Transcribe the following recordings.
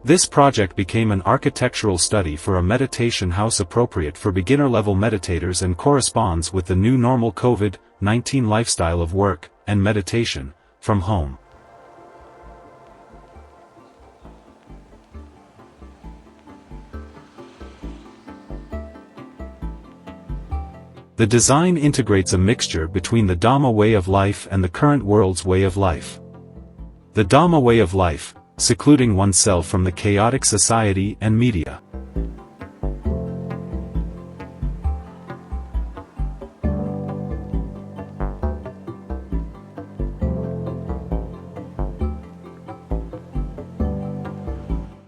This project became an architectural study for a meditation house appropriate for beginner-level meditators and corresponds with the new normal COVID-19 lifestyle of work and meditation from home. The design integrates a mixture between the Dhamma way of life and the current world's way of life. The Dhamma way of life, secluding oneself from the chaotic society and media.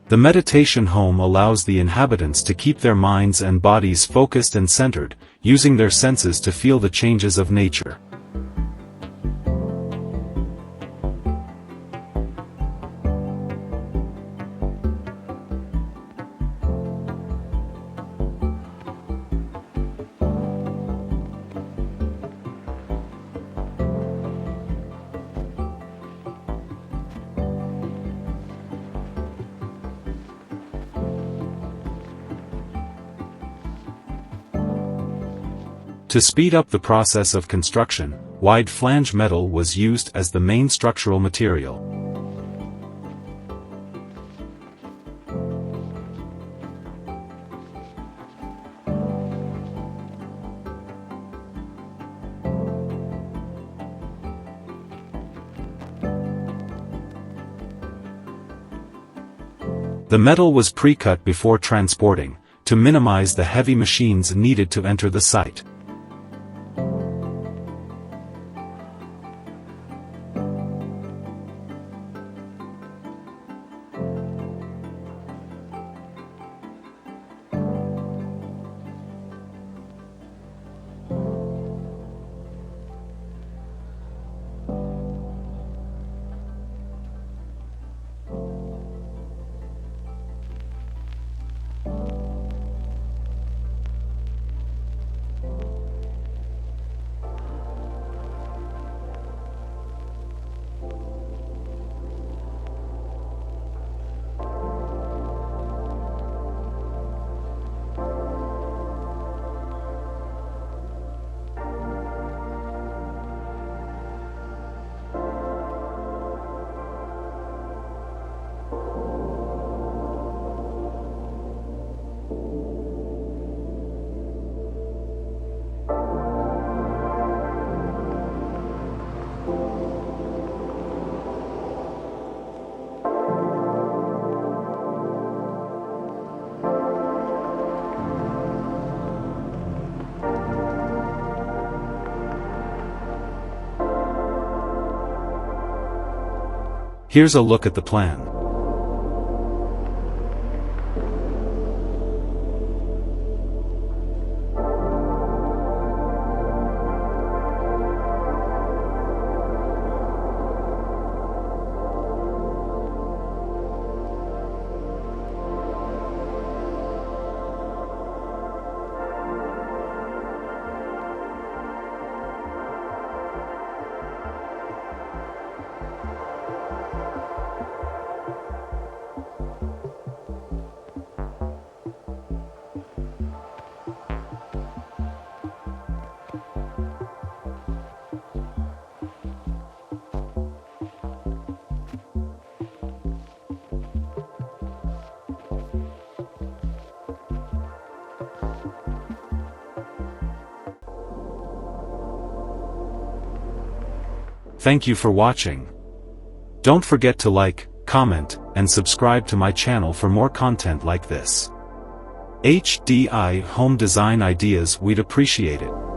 The meditation home allows the inhabitants to keep their minds and bodies focused and centered, using their senses to feel the changes of nature. To speed up the process of construction, wide flange metal was used as the main structural material. The metal was pre-cut before transporting, to minimize the heavy machines needed to enter the site. Here's a look at the plan. Thank you for watching. Don't forget to like, comment, and subscribe to my channel for more content like this. HDI home design ideas, we'd appreciate it.